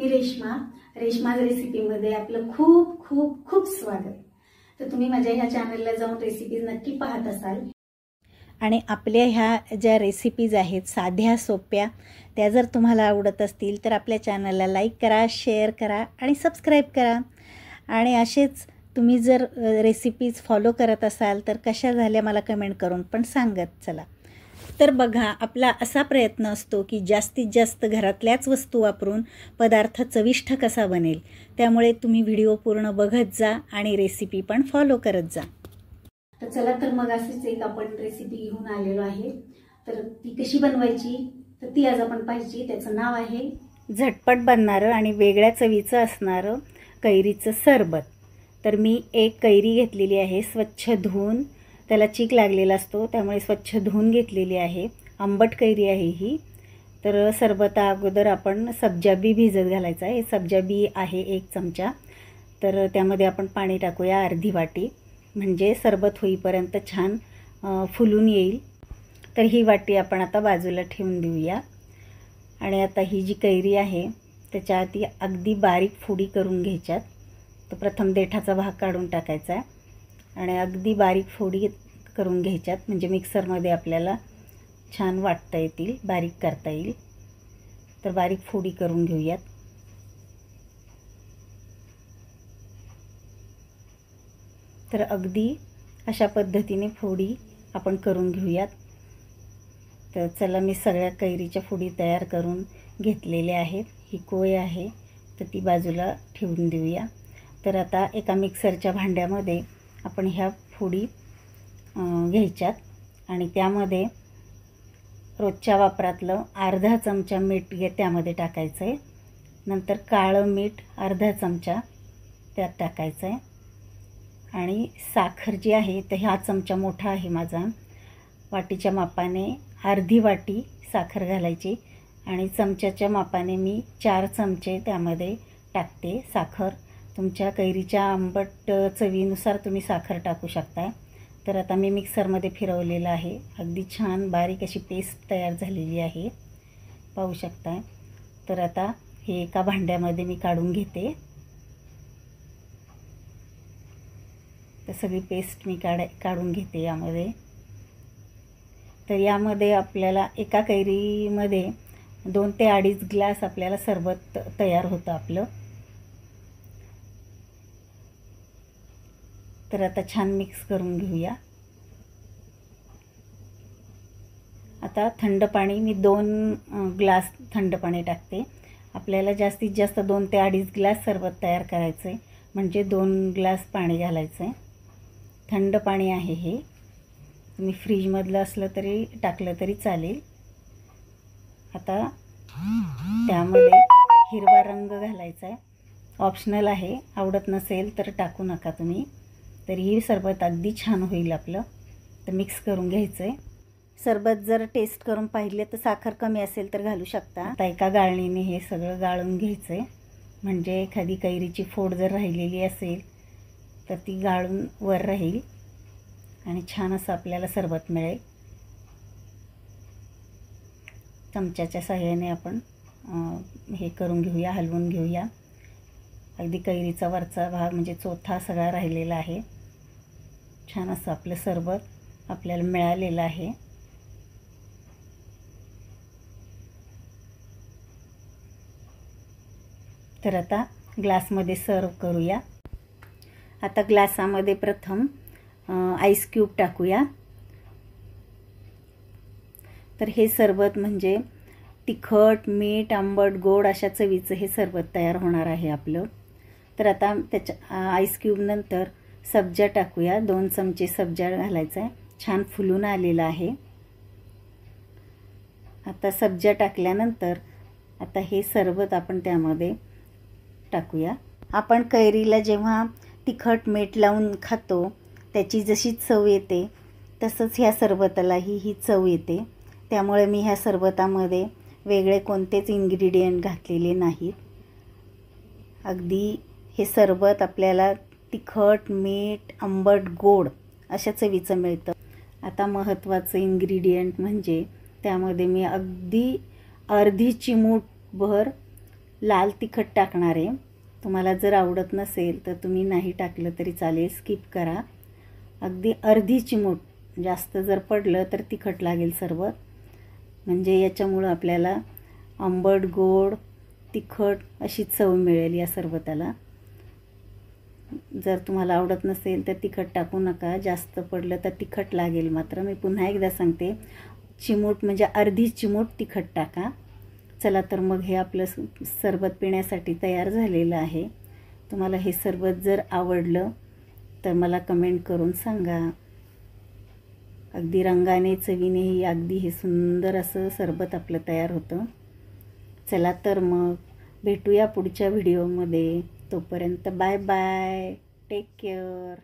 मी रेश्मा रेसिपीमध्ये आपलं खूप खूप खूप स्वागत। तर तुम्ही माझ्या ह्या चॅनलला जाऊन रेसिपीज नक्की पाहत असाल आणि आपल्या ह्या ज्या रेसिपीज आहेत साध्या सोप्या त्या जर तुम्हाला आवडत असतील तर आपल्या चॅनलला लाईक करा, शेअर करा आणि सबस्क्राईब करा। आणि असेच तुम्ही जर रेसिपीज फॉलो करत असाल तर कशा झाल्या मला कमेंट करून पण सांगत चला। तर बघा, आपला असा प्रयत्न असतो की जास्तीत जास्त घरातल्याच वस्तू वापरून पदार्थ चविष्ट कसा बनेल। त्यामुळे तुम्ही व्हिडिओ पूर्ण बघत जा आणि रेसिपी पण फॉलो करत जा। तर चला तर मग अशीच एक आपण रेसिपी घेऊन आलेलो आहे। तर ती कशी बनवायची तर ती आज आपण पाहिजे। त्याचं नाव आहे झटपट बनणारं आणि वेगळ्या चवीचं असणारं कैरीचं सरबत। तर मी एक कैरी घेतलेली आहे, स्वच्छ धुवून, त्याला चीक लागलेला असतो त्यामुळे स्वच्छ धुवून घेतलेली आहे। आंबट कैरी आहे ही। तर सरबता अगोदर आपण सब्जा बी भिजत घालायचा आहे। सब्जा बी आहे 1 चमचा। तर त्यामध्ये आपण पाणी टाकूया अर्धी वाटी, म्हणजे सरबत होईपर्यंत छान फुलून येईल। तर ही वाटी आपण आता बाजूला ठेवून देऊया। आणि आता ही जी कैरी आहे त्याच्या आधी अगदी बारीक फोडी करून घ्यायच्यात। तर प्रथम देठाचा भाग काढून टाकायचा आहे आणि अगदी बारीक फोडी करून घ्यायच्यात, म्हणजे मिक्सरमध्ये आपल्याला छान वाटता येतील, बारीक करता येईल। तर बारीक फोडी करून घेऊयात। तर अगदी अशा पद्धतीने फोडी आपण करून घेऊयात। तर चला, मी सगळ्या कैरीच्या फोडी तयार करून घेतलेल्या आहेत। ही कोय आहे तर ती बाजूला ठेवून देऊया। तर आता एका मिक्सरच्या भांड्यामध्ये आपण ह्या फोडी घ्यायच्यात आणि त्यामध्ये रोजच्या वापरातलं अर्धा चमचा मीठ त्यामध्ये टाकायचं आहे। नंतर काळं मीठ अर्धा चमचा त्यात टाकायचं आहे आणि साखर जी आहे तर हा चमचा मोठा आहे माझा, वाटीच्या मापाने अर्धी वाटी साखर घालायची आणि चमच्याच्या मापाने मी 4 चमचे त्यामध्ये टाकते साखर। तुमच्या कैरीच्या आंबट चवीनुसार तुम्ही साखर टाकू शकता। तर आता मी मिक्सरमध्ये फिरवलेलं आहे, अगदी छान बारीक अशी पेस्ट तयार झालेली आहे, पाहू शकता। तर आता हे एका भांड्यामध्ये मी काढून घेते। तर सगळी पेस्ट मी काढून घेते यामध्ये। तर यामध्ये आपल्याला एका कैरीमध्ये 2 ते 2.5 ग्लास आपल्याला सरबत तयार होतं आपलं। तर आता छान मिक्स करून घेऊया। आता थंड पाणी मी 2 ग्लास थंड पाणी टाकते। आपल्याला जास्तीत जास्त 2 ते 2.5 ग्लास सरबत तयार करायचं आहे, म्हणजे 2 ग्लास पाणी घालायचं आहे। थंड पाणी आहे हे, तुम्ही फ्रीजमधलं असलं तरी टाकलं तरी चालेल। आता त्यामध्ये हिरवा रंग घालायचा आहे, ऑप्शनल आहे, आवडत नसेल तर टाकू नका तुम्ही। तर ही सरबत अगदी छान होईल आपलं। तर मिक्स करून घ्यायचं आहे। सरबत जर टेस्ट करून पाहिले तर साखर कमी असेल तर घालू शकता। आता एका गाळणीने हे सगळं गाळून घ्यायचं आहे, म्हणजे एखादी कैरीची फोड जर राहिलेली असेल तर ती गाळून वर राहील आणि छान असं आपल्याला सरबत मिळेल। चमच्याच्या सहाय्याने आपण हे करून घेऊया, हलवून घेऊया। अगदी कैरीचा वरचा भाग म्हणजे चोथा सगळा राहिलेला आहे। छान असं आपलं सरबत आपल्याला मिळालेलं आहे। तर आता ग्लासमध्ये सर्व करूया। आता ग्लासामध्ये प्रथम आईस क्यूब टाकूया। तर हे सरबत म्हणजे तिखट, मीठ, आंबट, गोड अशा चवीचं हे सरबत तयार होणार आहे आपलं। तर आता त्याच्या आईस क्यूब नंतर सब्जा टाकूया। 2 चमचे सब्जा घालायचा आहे, छान फुलून आलेला आहे। आता सब्जा टाकल्यानंतर आता हे सरबत आपण त्यामध्ये टाकूया। आपण कैरीला जेव्हा तिखट मीठ लावून खातो त्याची जशी चव येते तसंच ह्या सरबतालाही ही चव येते। त्यामुळे मी ह्या सरबतामध्ये वेगळे कोणतेच इन्ग्रेडियंट घातलेले नाहीत। अगदी हे सरबत आपल्याला तिखट, मीठ, आंबट, गोड अशा चवीचं मिळतं। आता महत्त्वाचं इन्ग्रेडियंट म्हणजे त्यामध्ये मी अगदी अर्धी चिमूटभर लाल तिखट टाकणार आहे. तुम्हाला जर आवडत नसेल तर तुम्ही नाही टाकलं तरी चालेल, स्किप करा. अगदी अर्धी चिमूट, जास्त जर पडलं तर तिखट लागेल सरबत. म्हणजे याच्यामुळं आपल्याला आंबट, गोड, तिखट अशी चव मिळेल या सरबताला. जर तुम्हाला आवडत नसेल तर तिखट टाकू नका, जास्त पडलं तर तिखट लागेल मात्र. मी पुन्हा एकदा सांगते, चिमूट म्हणजे अर्धी चिमूट तिखट टाका. चला तर मग हे आपलं सरबत पिण्यासाठी तयार झालेलं आहे. तुम्हाला हे सरबत जर आवडलं तर मला कमेंट करून सांगा. अगदी रंगाने, चवीनेही अगदी हे सुंदर असं सरबत आपलं तयार होतं. चला तर मग भेटूया पुढच्या व्हिडिओमध्ये. तोपर्यंत बाय बाय, टेक केअर.